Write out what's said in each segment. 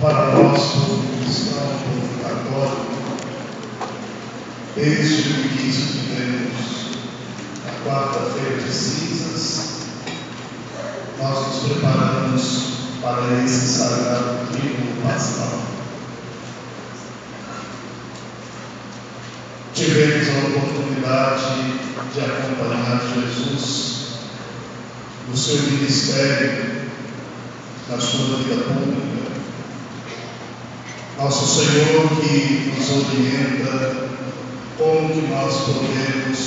para nós, povo cristão, povo católico, desde o início que temos a quarta-feira de cinzas, nós nos preparamos para esse sagrado trigo pascal. Tivemos a oportunidade de acompanhar Jesus no seu ministério, na sua vida pública. Nosso Senhor que nos orienta como que nós podemos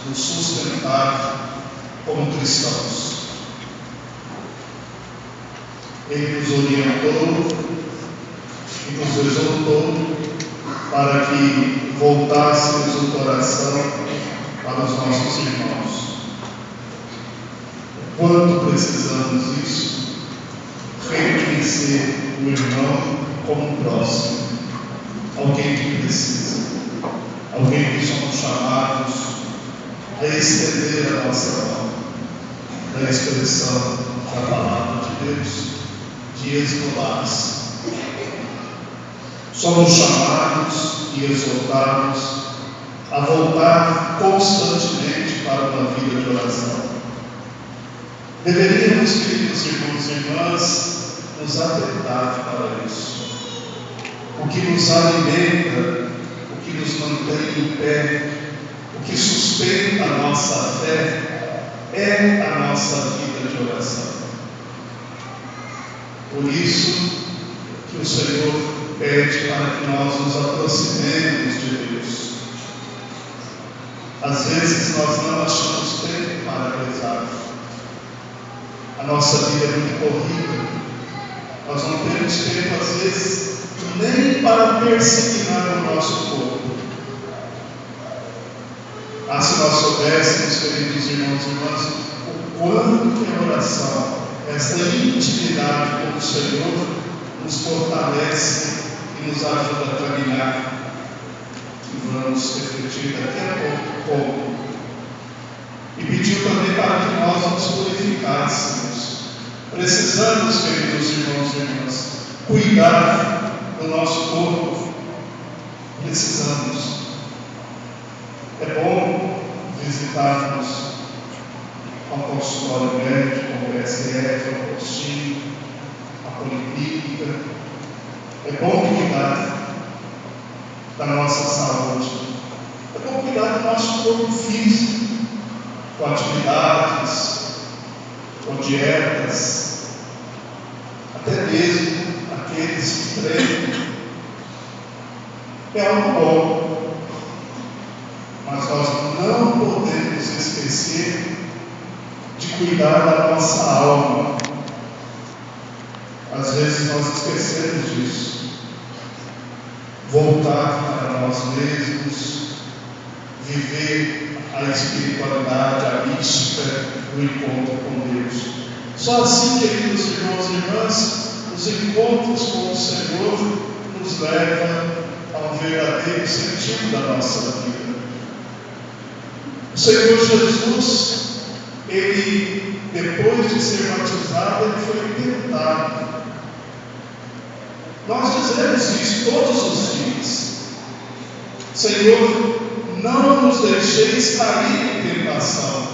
nos sustentar como cristãos. Ele nos orientou e nos exortou para que voltássemos o coração para os nossos irmãos. Quanto precisamos disso? Reconhecer o irmão como próximo, alguém que precisa, alguém que somos chamados a estender a nossa mão na expressão da palavra de Deus, de esmolar-se. Somos chamados e exortados a voltar constantemente para uma vida de oração. Deveríamos, queridos irmãos e irmãs, nos atentar para isso. O que nos alimenta, o que nos mantém em pé, o que sustenta a nossa fé é a nossa vida de oração. Por isso que o Senhor pede para que nós nos aproximemos de Deus. Às vezes nós não achamos tempo para rezar. A nossa vida é muito corrida. Nós não temos tempo, às vezes, nem para persignar o nosso corpo. Se nós soubéssemos, queridos irmãos e irmãs, o quanto que a oração, esta intimidade com o Senhor, nos fortalece e nos ajuda a caminhar. E vamos refletir daqui a pouco como. E pediu também para que nós nos purificássemos. Precisamos, queridos irmãos e irmãs, cuidar do nosso corpo. Precisamos. É bom visitarmos ao consultório médico, ao PSF, ao postinho, a policlínica. É bom cuidar da nossa saúde. É bom cuidar do nosso corpo físico, com atividades, com dietas, até mesmo aqueles que treinam. É algo bom. Mas nós não podemos esquecer de cuidar da nossa alma. Às vezes nós esquecemos disso. Voltar para nós mesmos, viver a espiritualidade, a mística do encontro com Deus. Só assim, queridos irmãos e irmãs, os encontros com o Senhor nos levam ao verdadeiro sentido da nossa vida. O Senhor Jesus, ele, depois de ser batizado, ele foi tentado. Nós dizemos isso todos os dias. Senhor, não nos deixeis cair em tentação.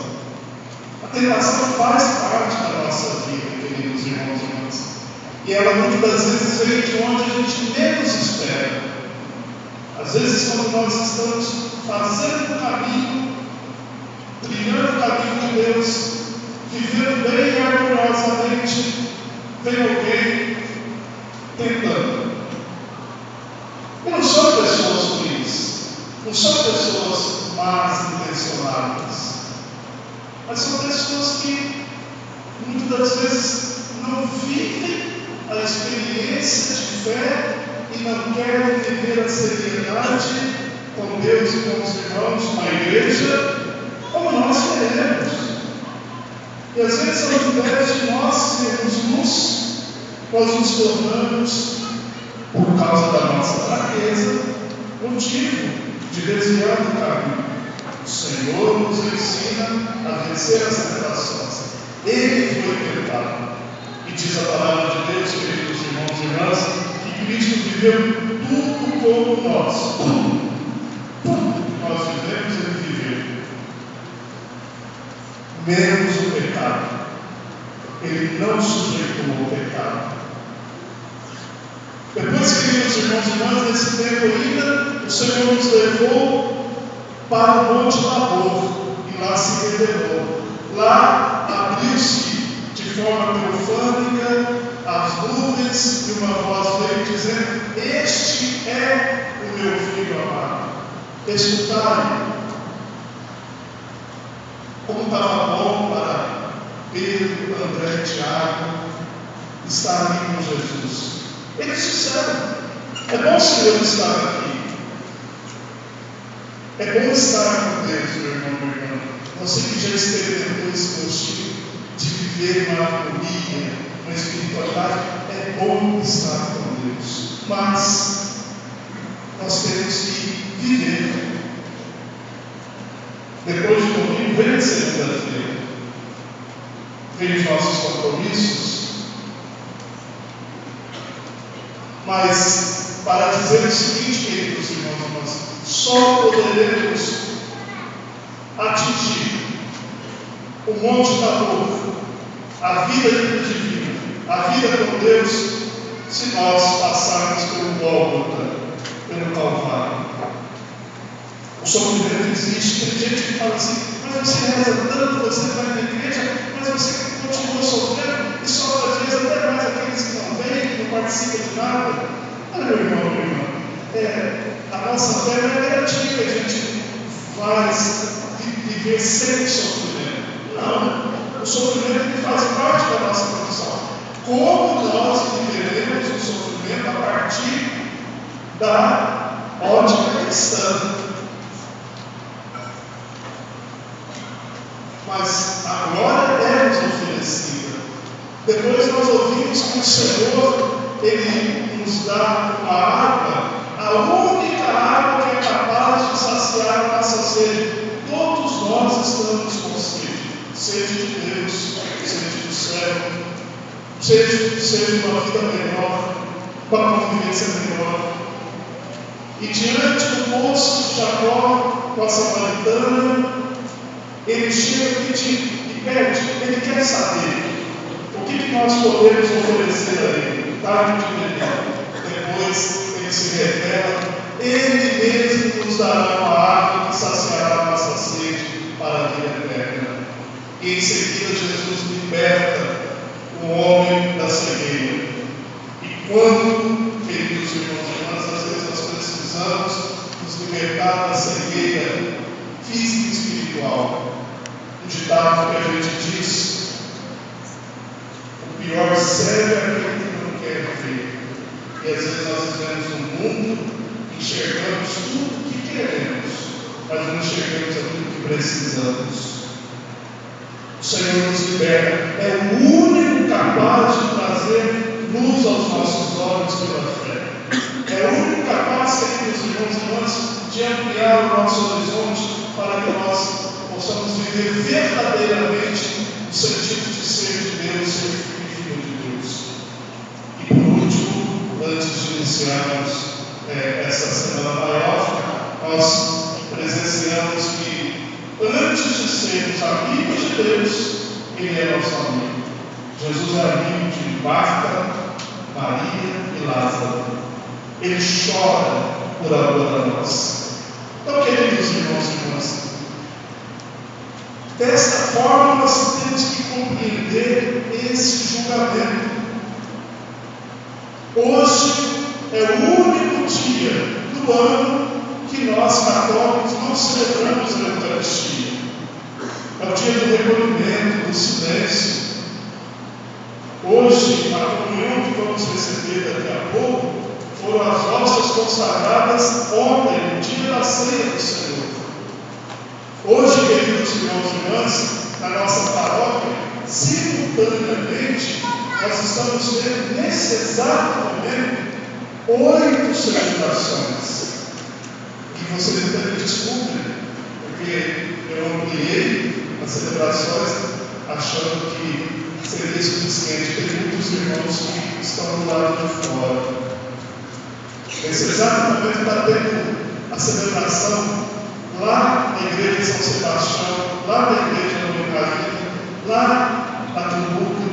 A tentação faz parte da nossa vida, queridos irmãos e irmãs. E ela muitas vezes vem de onde a gente menos espera. Às vezes, quando nós estamos fazendo o caminho, trilhando o caminho de Deus, vivendo bem e harmoniosamente, vem alguém tentando. E não são pessoas ruins, não são pessoas más intencionadas, mas são pessoas que muitas das vezes não vivem a experiência de fé e não querem viver a seriedade com Deus e com os irmãos, com a igreja, como nós queremos. E às vezes, ao invés de nós sermos luz, nós nos tornamos, por causa da nossa fraqueza, motivo de desviar do caminho. O Senhor nos ensina a vencer as tentações. Ele foi tentado. E diz a palavra de Deus, queridos irmãos e irmãs, que viveu tudo como nós. Tudo que nós vivemos, ele viveu. Menos o pecado. Ele não sujeitou ao pecado. Depois, queridos irmãos e irmãs, nesse tempo ainda, o Senhor nos levou para o Monte Tabor e lá se revelou. Lá abriu-se de forma teofânica as nuvens e uma voz veio dizendo: este é o meu filho amado, escutai. Como estava bom para Pedro, André e Tiago estar ali com Jesus. Eles disseram: é bom o Senhor estar aqui. É bom estar com Deus, meu irmão, minha irmã. Você que já experimentou esse gostinho de viver uma harmonia, uma espiritualidade, é bom estar com Deus. Mas nós temos que viver. Depois de domingo, vem a segunda-feira. Vem os nossos compromissos. Mas, para dizer o seguinte, queridos irmãos e irmãs, só poderemos atingir o Monte Tabor, a vida divina, a vida com Deus, se nós passarmos pelo Gólgota, pelo Calvário. O sofrimento existe. Tem gente que fala assim: mas você reza tanto, você vai na igreja, mas você continua sofrendo e sofre às vezes até mais aqueles que não vêm, que não participam de nada. Olha, meu irmão, minha irmã, a nossa fé não é garantia que a gente vai viver sem sofrimento. Não, o sofrimento faz parte da nossa condição. Como nós viveremos o sofrimento a partir da ótica cristã? Mas a glória é nos oferecida. Depois nós ouvimos que o Senhor, Ele nos dá uma água, a única água que é capaz de saciar a nossa sede. Todos nós estamos com sede. Sede de Deus, sede do céu, sede de uma vida melhor, com a convivência melhor. E diante do poço de Jacó, com a samaritana, ele chega e pede, ele quer saber o que nós podemos oferecer a ele. Tarde de beber. Depois ele se revela, ele mesmo nos dará uma água que saciará a nossa sede para a vida eterna. E em seguida Jesus liberta o homem da cegueira. E quando, queridos irmãos e irmãs, às vezes nós precisamos nos libertar da cegueira física e espiritual. Ditado que a gente diz: o pior cego é aquele que não quer ver. E às vezes nós vivemos no mundo, enxergamos tudo o que queremos, mas não enxergamos aquilo que precisamos. O Senhor nos liberta, é o único capaz de trazer luz aos nossos olhos pela fé. É o único capaz, queridos irmãos e irmãs, de ampliar o nosso horizonte para que nós possamos viver verdadeiramente o sentido de ser de Deus, ser filho de Deus. E por último, antes de iniciarmos essa semana maior, nós presenciamos que antes de sermos amigos de Deus, Ele é nosso amigo. Jesus é amigo de Marta, Maria e Lázaro. Ele chora por amor a nós. Então, queridos irmãos e irmãs, desta forma nós temos que compreender esse julgamento. Hoje é o único dia do ano que nós católicos não celebramos a Eucaristia. É o dia do recolhimento, do silêncio. Hoje, a comunhão que vamos receber daqui a pouco foram as hóstias consagradas ontem, no dia da ceia do Senhor. Hoje, queridos irmãos e irmãs, na nossa paróquia, simultaneamente, nós estamos tendo, nesse exato momento, 8 celebrações. E vocês até me desculpem, porque eu ampliei as celebrações achando que seria suficiente. Tem muitos irmãos que estão do lado de fora. Nesse exato momento está tendo a celebração lá na igreja de São Sebastião, lá na igreja da Lucaína, lá na Tumbuca,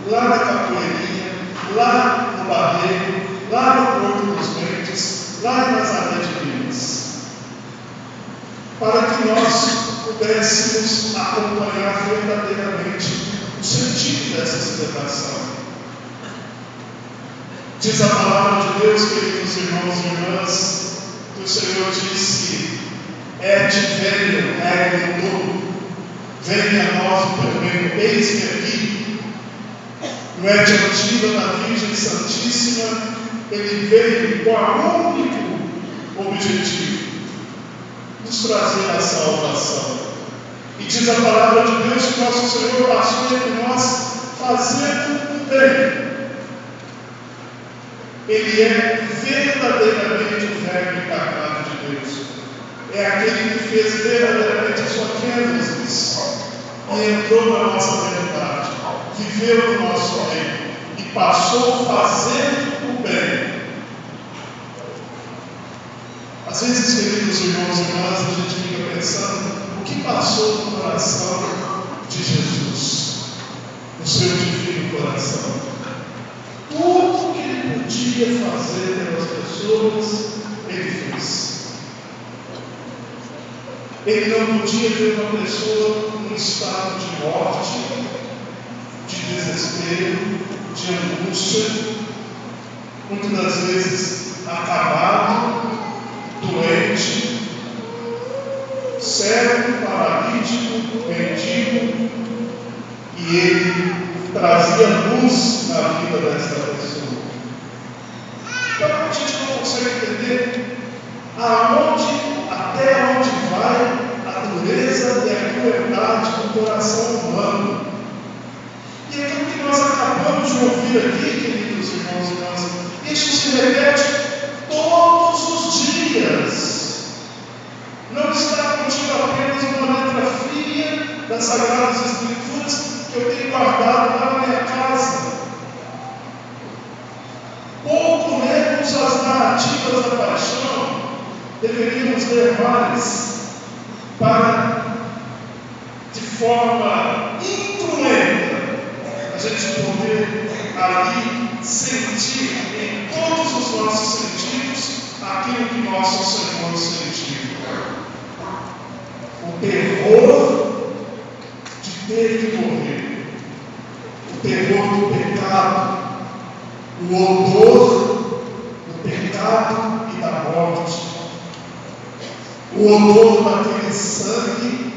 lá na Capoeirinha, lá no Barreiro, lá no Porto dos Ventos, lá em Nazaré de Minas, para que nós pudéssemos acompanhar verdadeiramente o sentido dessa celebração. Diz a palavra de Deus, queridos irmãos e irmãs, que o Senhor disse: é de velho, regne todo, venha a nós o teu reino, eis-me aqui. No é de antiga da Virgem Santíssima, ele veio com o único objetivo: nos trazer a salvação. E diz a palavra de Deus que nosso Senhor passou entre nós fazendo o bem. Ele é verdadeiramente o verbo encarnado de Deus. É aquele que fez verdadeiramente a sua gênesis e entrou na nossa realidade, viveu no nosso reino e passou fazendo o bem. Às vezes, queridos irmãos e irmãs, a gente fica pensando o que passou no coração de Jesus, no seu divino coração. Tudo que ele podia fazer pelas pessoas, ele fez. Ele não podia ver uma pessoa num estado de morte, de desespero, de angústia, muitas das vezes acabado, doente, cego, paralítico, mendigo, e ele trazia luz na vida dessa pessoa. Então a gente não consegue entender até onde vai a dureza e a crueldade do coração humano. E aquilo que nós acabamos de ouvir aqui, queridos irmãos e irmãs, isso se repete todos os dias. Não está contigo apenas uma letra fria das Sagradas Escrituras que eu tenho guardado lá na minha casa. Pouco lemos as narrativas da paixão, deveríamos ler mais, para, de forma incruenta, a gente poder ali sentir em todos os nossos sentidos aquilo que nosso Senhor sentiu. O terror de ter que morrer, o terror do pecado, o odor do pecado e da morte, o odor daquele sangue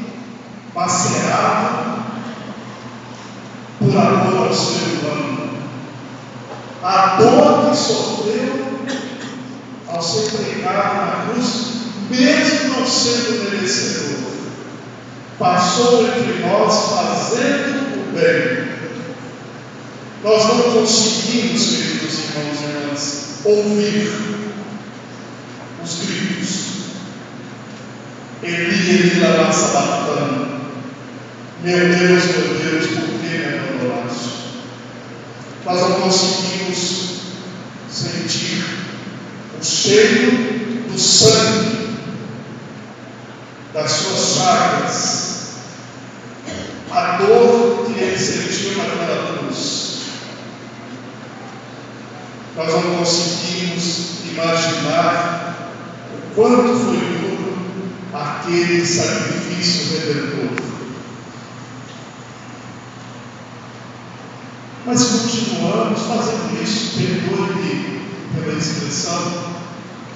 macerado por amor ao ser humano, a dor que sofreu ao ser pregado na cruz, mesmo não sendo merecedor, passou entre nós fazendo o bem. Nós não conseguimos, queridos irmãos e irmãs, ouvir os gritos: Eli, Eli, lama sabachthani. Meu Deus, por que me abandonaste? Nós não conseguimos sentir o cheiro do sangue das suas chagas, a dor que ele sentiu naquela cruz. Nós não conseguimos imaginar o quanto foi duro aquele sacrifício redentor. Mas continuamos fazendo isso, perdoe-me pela expressão,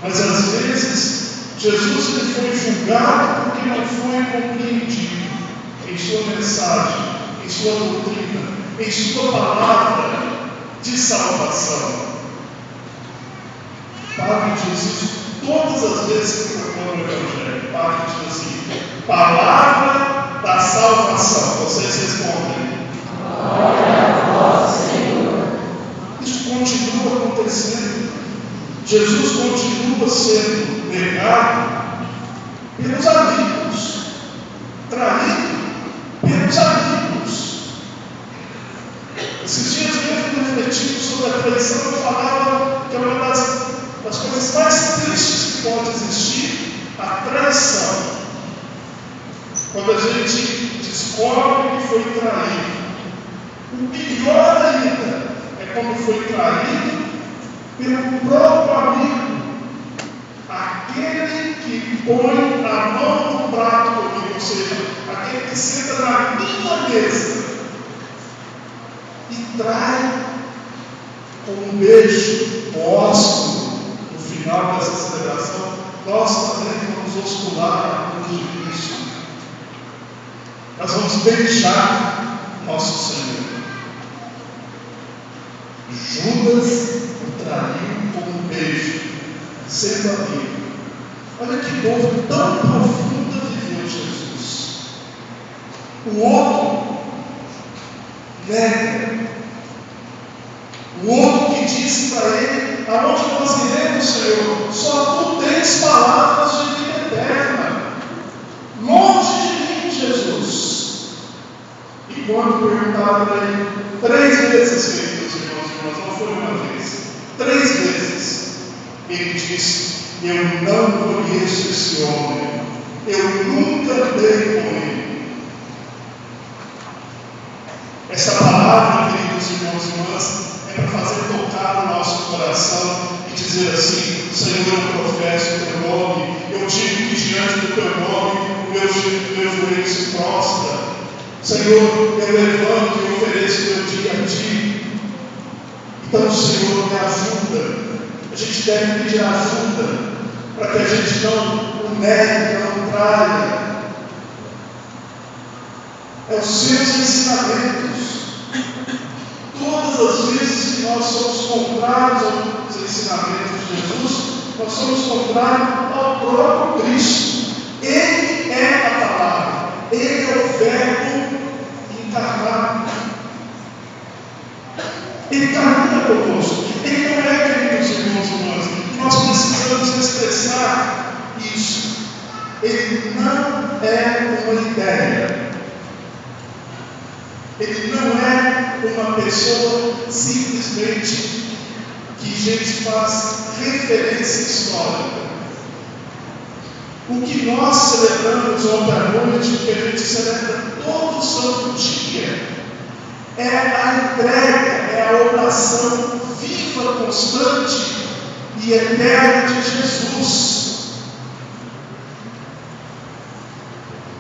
mas às vezes Jesus ele foi julgado porque não foi compreendido em sua mensagem, em sua doutrina, em sua palavra de salvação. Padre diz isso todas as vezes que proclama o Evangelho. Padre diz assim: palavra da salvação. Vocês respondem: glória a vós, Senhor. Isso continua acontecendo. Jesus continua sendo negado pelos amigos, traído pelos amigos. Esses dias mesmo refletindo sobre a traição, eu falava que é uma das das coisas mais tristes que pode existir, a traição. Quando a gente descobre que foi traído. O pior ainda é quando foi traído pelo próprio amigo. Aquele que põe a mão no prato comigo, ou seja, aquele que senta na minha mesa e trai com um beijo póstumo no final dessa celebração. Nós também vamos oscular a cruz de Cristo. Nós vamos beijar nosso Senhor. Judas o traiu com um beijo, sendo amigo. Olha que dor tão profunda viveu Jesus. O outro nega. O outro que disse para ele: aonde nós iremos, Senhor? Só tu tens palavras de vida eterna. Longe de mim, Jesus. E quando perguntaram para ele, 3 vezes, queridos irmãos, não foi uma vez, 3 vezes, ele disse: eu não conheço esse homem, eu nunca andei com ele. Essa palavra, queridos irmãos e irmãs, é para fazer tocar no nosso coração e dizer assim: Senhor, eu professo o teu nome, eu digo que diante do teu nome o meu joelho se prostra. Senhor, eu levanto e ofereço o meu dia a ti. Então, Senhor, me ajuda. A gente deve pedir ajuda para que a gente não o negue, não o traia. É os seus ensinamentos. Todas as vezes que nós somos contrários aos ensinamentos de Jesus, nós somos contrários ao próprio Cristo. Ele é a palavra, ele é o Verbo encarnado. Ele caminha conosco. Ele não é, queridos irmãos e irmãs, e nós precisamos expressar isso. Ele não é uma ideia. Ele não é uma pessoa simplesmente que a gente faz referência histórica. O que nós celebramos ontem à noite, o que a gente celebra todo santo dia, é a entrega, é a oração viva, constante e eterna de Jesus.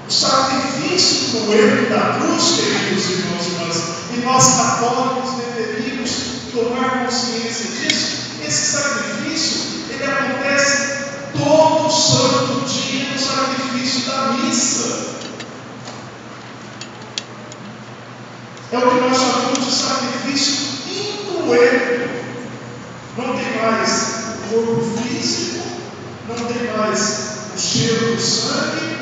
O sacrifício cruel da cruz, queridos irmãos e irmãs, e nós católicos deveríamos tomar consciência disso. Esse sacrifício, ele acontece todo santo dia no sacrifício da missa. É o que nós chamamos de sacrifício incruento. Não tem mais o corpo físico, não tem mais o cheiro do sangue,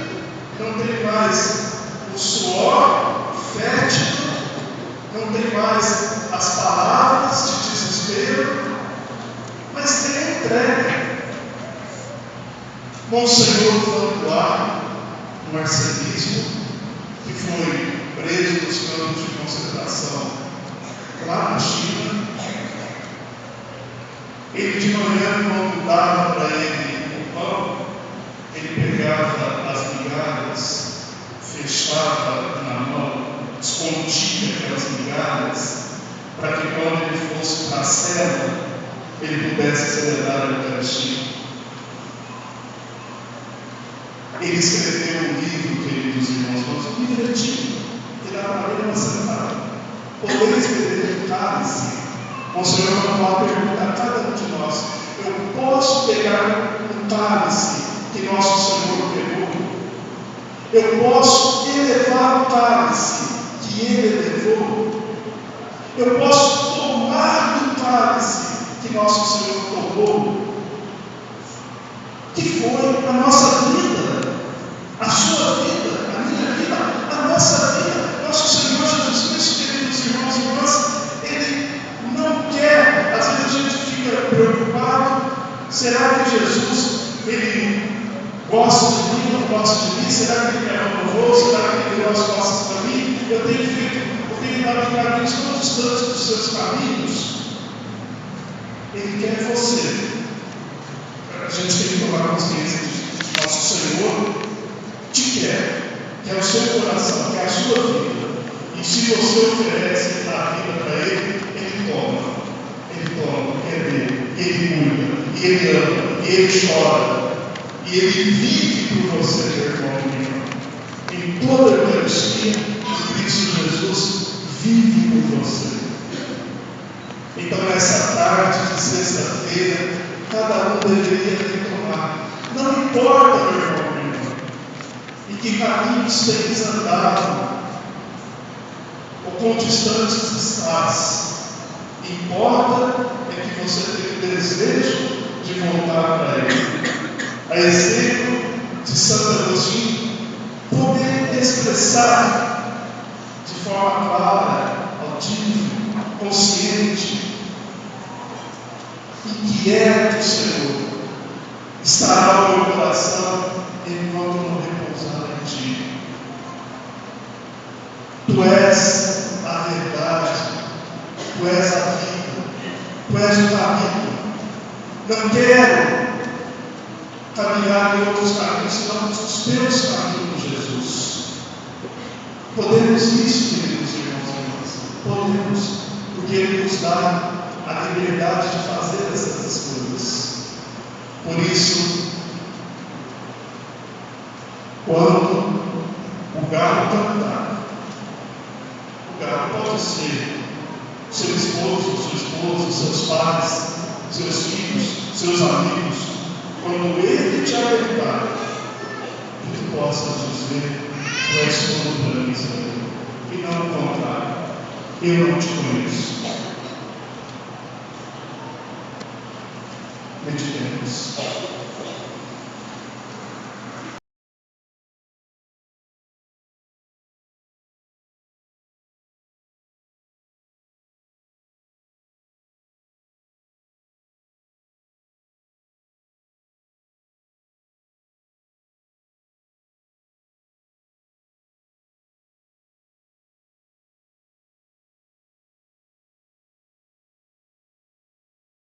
não tem mais o suor fétido, não tem mais as palavras de desespero, mas tem a entrega. Monsenhor Vantuar, um arcenismo, que foi preso nos campos de concentração lá na China, ele de manhã, quando dava para ele o pão, ele pegava as migalhas, fechava na mão, escondia aquelas migalhas, para que quando ele fosse para a cela, ele pudesse celebrar a Eucaristia. Ele escreveu um livro, queridos irmãos, um livro antigo, que dá para ler uma sentada. Podeis beber do cálice. O Senhor não vai perguntar a cada um de nós: eu posso pegar um cálice que nosso Senhor pegou? Eu posso elevar o cálice que ele elevou? Eu posso tomar do cálice que nosso Senhor tomou? Que foi a nossa vida, a sua vida, a minha vida, a nossa vida. Nosso Senhor Jesus Cristo, queridos irmãos e irmãs, Ele não quer. Às vezes a gente fica preocupado: será que Jesus, Ele gosta de mim, não gosta de mim? Será que Ele quer amor? Será que Ele virou as costas para mim? Eu tenho dado caminhos tão distantes dos seus caminhos. Ele quer você. A gente tem que tomar consciência de nosso Senhor te quer o seu coração, quer a sua vida. E se você oferece a vida para Ele, Ele toma, é dele, Ele cuida, e Ele ama, e Ele chora, e Ele vive por você, meu irmão e minha irmã. Em toda a Eucaristia, o Cristo Jesus vive por você. Então, nessa tarde de sexta-feira, cada um deveria retomar. Não importa, meu irmão e minha irmã, em que caminhos tens andado, ou quão distantes estás. Importa é que você tenha o desejo de voltar para Ele. A exemplo de Santo Agostinho, poder expressar de forma clara, audível, consciente, inquieto, Senhor, estará o meu coração enquanto não repousar em Ti. Tu és a verdade, Tu és a vida, Tu és o caminho. Não quero caminhar em outros caminhos, senão os teus caminhos, Jesus. Podemos isso, queridos irmãos e irmãs. Podemos, porque Ele nos dá a liberdade de fazer essas escolhas. Por isso, quando o galo cantar, o galo pode ser seu esposo, sua esposa, seus pais, seus filhos, seus amigos. Quando Ele te alertar, que tu possas dizer: Tu és todo para mim, Senhor. E não o contrário. Eu não te conheço. Meditemos.